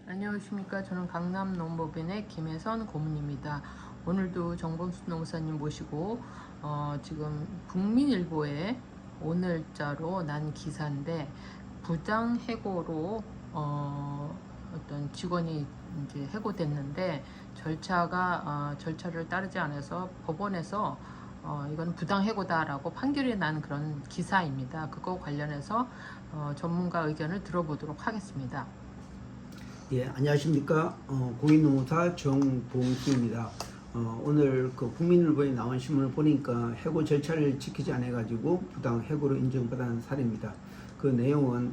안녕하십니까. 저는 강남농법인의 김혜선 고문입니다. 오늘도 정범수 농사님 모시고 지금 국민일보에 오늘자로 난 기사인데 부당해고로 어떤 직원이 이제 해고됐는데 절차를 따르지 않아서 법원에서 이건 부당해고다라고 판결이 난 그런 기사입니다. 그거 관련해서 전문가 의견을 들어보도록 하겠습니다. 예, 안녕하십니까. 공인노무사 정봉수입니다. 오늘 그 국민일보에 나온 신문을 보니까 해고 절차를 지키지 않아가지고 부당 해고로 인정받은 사례입니다. 그 내용은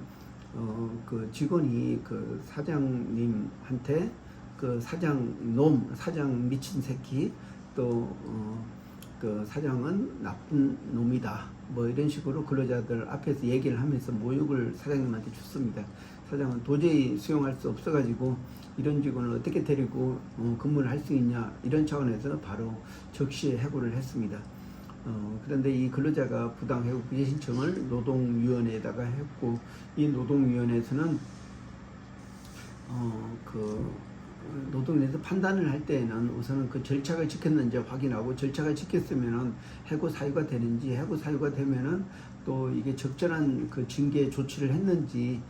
그 직원이 그 사장님한테 그 사장 미친 새끼 또 그 사장은 나쁜 놈이다 뭐 이런 식으로 근로자들 앞에서 얘기를 하면서 모욕을 사장님한테 줬습니다. 사장은 도저히 수용할 수 없어가지고 이런 직원을 어떻게 데리고 근무를 할 수 있냐 이런 차원에서 바로 적시에 해고를 했습니다. 그런데 이 근로자가 부당해고 구제 신청을 노동위원회에다가 했고, 이 노동위원회에서는 노동위에서 판단을 할 때에는 우선은 그 절차가 지켰는지 확인하고, 절차가 지켰으면은 해고 사유가 되는지, 해고 사유가 되면은 또 이게 적절한 그 징계 조치를 했는지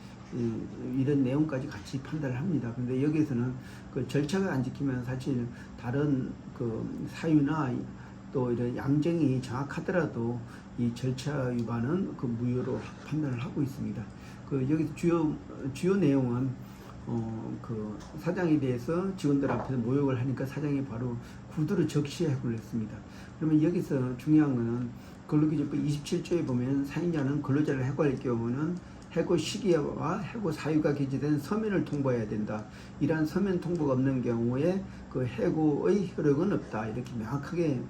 이런 내용까지 같이 판단을 합니다. 근데 여기에서는 그 절차가 안 지키면 사실 다른 그 사유나 또 이런 양정이 정확하더라도 이 절차 위반은 그 무효로 판단을 하고 있습니다. 그 여기 주요 내용은 그 사장에 대해서 직원들 앞에서 모욕을 하니까 사장이 바로 구두로 적시에 해고를 했습니다. 그러면 여기서 중요한 거는 근로기준법 27조에 보면 사인자는 근로자를 해고할 경우는 해고 시기와 해고 사유가 기재된 서면을 통보해야 된다. 이러한 서면 통보가 없는 경우에 그 해고의 효력은 없다. 이렇게 명확하게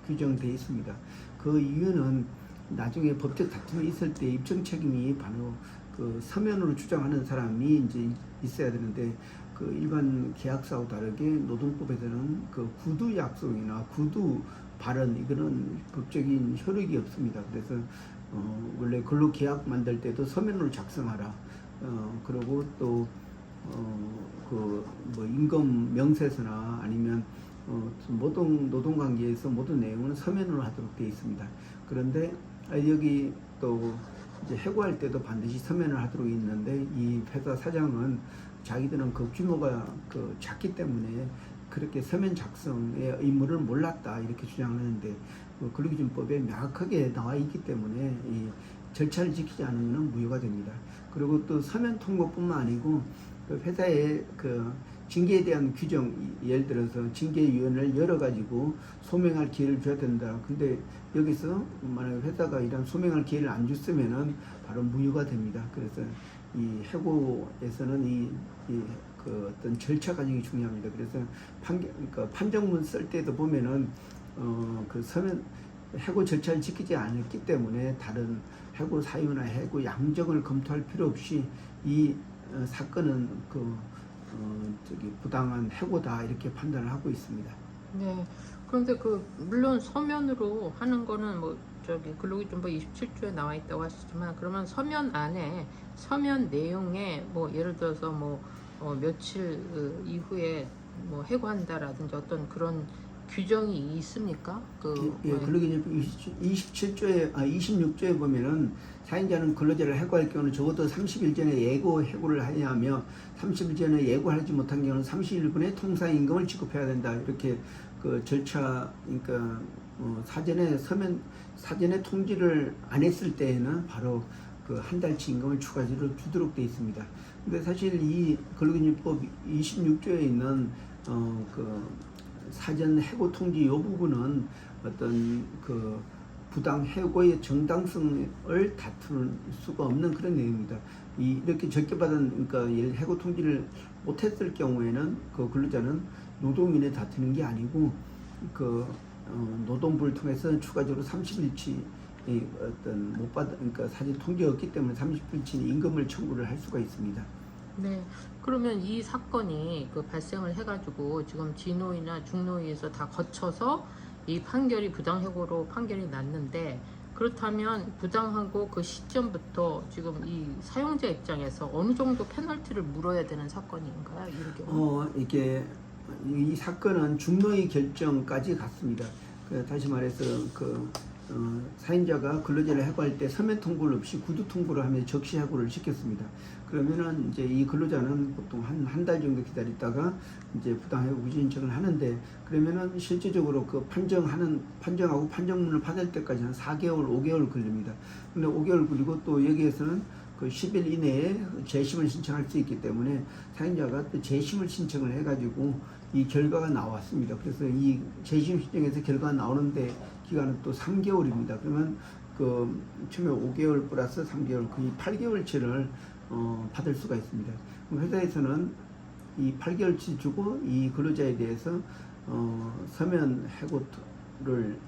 규정되어 있습니다. 그 이유는 나중에 법적 다툼이 있을 때 입증 책임이 바로 그 서면으로 주장하는 사람이 이제 있어야 되는데, 그 일반 계약서하고 다르게 노동법에서는 그 구두 약속이나 구두 발언 이거는 법적인 효력이 없습니다. 그래서 원래 근로계약 만들 때도 서면으로 작성하라. 그리고 또 그 뭐 임금 명세서나 아니면 모든 노동관계에서 모든 내용은 서면으로 하도록 되어 있습니다. 그런데 여기 또 이제 해고할 때도 반드시 서면을 하도록 있는데, 이 회사 사장은 자기들은 그 규모가 그 작기 때문에 그렇게 서면 작성의 의무를 몰랐다 이렇게 주장하는데, 근로기준법에 명확하게 나와 있기 때문에 이 절차를 지키지 않으면 무효가 됩니다. 그리고 또 서면 통보뿐만 아니고 그 회사의 그 징계에 대한 규정, 예를 들어서 징계위원회를 열어가지고 소명할 기회를 줘야 된다. 근데 여기서 만약에 회사가 이런 소명할 기회를 안 줬으면은 바로 무효가 됩니다. 그래서 이 해고에서는 그 어떤 절차 과정이 중요합니다. 그래서 그러니까 판정문 쓸 때도 보면은 그 서면 해고 절차를 지키지 않았기 때문에 다른 해고 사유나 해고 양정을 검토할 필요 없이 이 사건은 부당한 해고다 이렇게 판단을 하고 있습니다. 네. 그런데 물론 서면으로 하는 거는 근로기준법 27조에 나와 있다고 하시지만, 그러면 서면 안에 서면 내용에 예를 들어서 며칠 이후에 해고한다라든지 어떤 그런 규정이 있습니까? 근로기준법 26조에 보면은 사인자는 근로자를 해고할 경우는 적어도 30일 전에 해고를 해야 하며, 30일 전에 예고하지 못한 경우는 30일분의 통상임금을 지급해야 된다. 이렇게 그 절차, 그러니까 사전에 통지를 안 했을 때에는 바로 그 한 달치 임금을 추가적으로 주도록 되어 있습니다. 근데 사실 이 근로기준법 26조에 있는 그 사전 해고 통지 이 부분은 어떤 그 부당 해고의 정당성을 다툴 수가 없는 그런 내용입니다. 이렇게 적게 받은, 그러니까 해고 통지를 못했을 경우에는 그 근로자는 노동위원회 다투는 게 아니고 그 노동부를 통해서 추가적으로 30일치 그러니까 사전 통지가 없기 때문에 30일치 임금을 청구를 할 수가 있습니다. 네. 그러면 이 사건이 발생을 해가지고 지금 진노위나 중노위에서 다 거쳐서 이 판결이 부당해고로 판결이 났는데, 그렇다면 부당하고 그 시점부터 지금 이 사용자 입장에서 어느 정도 페널티를 물어야 되는 사건인가요? 이런 경우? 이게 이 사건은 중노의 결정까지 갔습니다. 다시 말해서 사인자가 근로자를 해고할 때 서면 통보를 없이 구두 통보를 하며 적시 해고를 시켰습니다. 그러면은 이제 이 근로자는 보통 한 달 정도 기다렸다가 이제 부당해고 무죄 신청을 하는데, 그러면은 실질적으로 그 판정하고 판정문을 받을 때까지 한 4개월, 5개월 걸립니다. 근데 5개월 걸리고 또 여기에서는 그 10일 이내에 재심을 신청할 수 있기 때문에 사인자가 또 재심을 신청을 해가지고 이 결과가 나왔습니다. 그래서 이 재심 신청에서 결과가 나오는데 기간은 또 3개월입니다. 그러면 그 처음에 5개월 플러스 3개월, 거의 8개월치를 받을 수가 있습니다. 그럼 회사에서는 이 8개월치 주고 이 근로자에 대해서 서면 해고를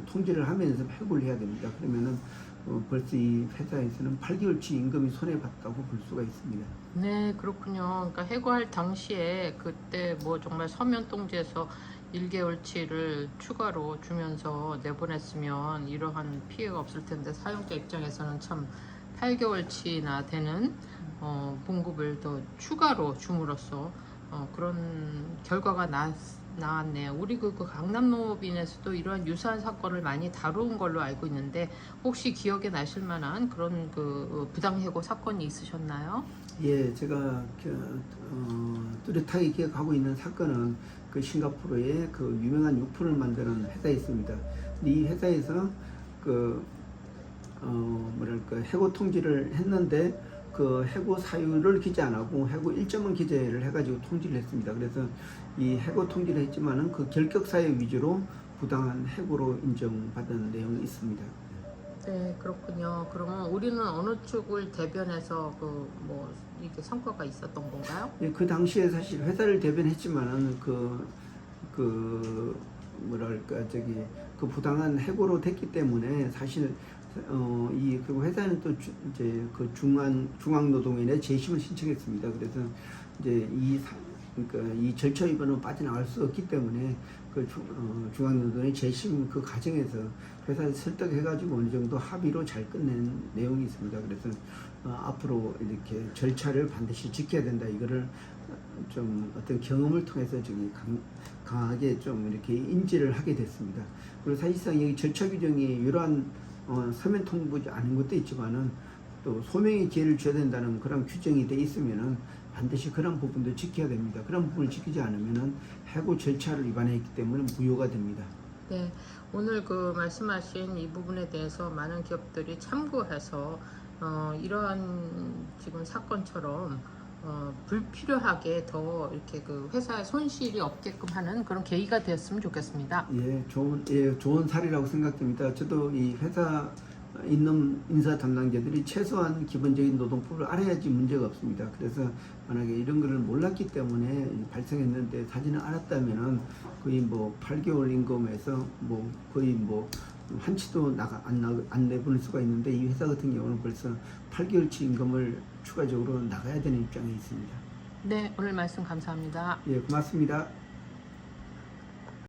통지를 하면서 해고를 해야 됩니다. 그러면은 벌써 이 회사에서는 8개월치 임금이 손해봤다고 볼 수가 있습니다. 네, 그렇군요. 그러니까 해고할 당시에 그때 뭐 정말 서면 통지에서 1개월치를 추가로 주면서 내보냈으면 이러한 피해가 없을 텐데, 사용자 입장에서는 참 8개월치나 되는 봉급을 더 추가로 줌으로써 그런 결과가 나왔네요. 우리 그 강남노업인에서도 이러한 유사한 사건을 많이 다룬 걸로 알고 있는데, 혹시 기억에 나실 만한 그런 그 부당해고 사건이 있으셨나요? 예, 제가 뚜렷하게 기억하고 있는 사건은 그 싱가포르의 그 유명한 육포를 만드는 회사에 있습니다. 이 회사에서 해고 통지를 했는데 그 해고 사유를 기재 안 하고 해고 일정만 기재를 해가지고 통지를 했습니다. 그래서 이 해고 통지를 했지만은 그 결격 사유 위주로 부당한 해고로 인정받은 내용이 있습니다. 네, 그렇군요. 그러면 우리는 어느 쪽을 대변해서 이게 성과가 있었던 건가요? 예, 그 당시에 사실 회사를 대변했지만은 그 부당한 해고로 됐기 때문에 사실 그리고 회사는 또 이제 그 중앙노동위원회 재심을 신청했습니다. 그래서 이제 그러니까 이 절차 위반은 빠져나갈 수 없기 때문에 중앙노동위 재심 그 과정에서 회사를 설득해가지고 어느 정도 합의로 잘 끝낸 내용이 있습니다. 그래서 앞으로 이렇게 절차를 반드시 지켜야 된다. 이거를 좀 어떤 경험을 통해서 강하게 좀 이렇게 인지를 하게 됐습니다. 그리고 사실상 여기 절차 규정이 이러한 서면 통보지 않은 것도 있지만은 또 소명의 기회를 줘야 된다는 그런 규정이 돼 있으면은 반드시 그런 부분도 지켜야 됩니다. 그런 부분을 지키지 않으면은 해고 절차를 위반했기 때문에 무효가 됩니다. 네, 오늘 그 말씀하신 이 부분에 대해서 많은 기업들이 참고해서 이러한 지금 사건처럼 불필요하게 더 이렇게 그 회사에 손실이 없게끔 하는 그런 계기가 되었으면 좋겠습니다. 예, 좋은 사례라고 생각됩니다. 저도 이 회사 있는 인사 담당자들이 최소한 기본적인 노동법을 알아야지 문제가 없습니다. 그래서 만약에 이런 거를 몰랐기 때문에 발생했는데 사진을 알았다면은 거의 8개월 임금에서 거의 한치도 안 내보낼 수가 있는데, 이 회사 같은 경우는 벌써 8개월치 임금을 추가적으로 나가야 되는 입장에 있습니다. 네, 오늘 말씀 감사합니다. 예, 고맙습니다.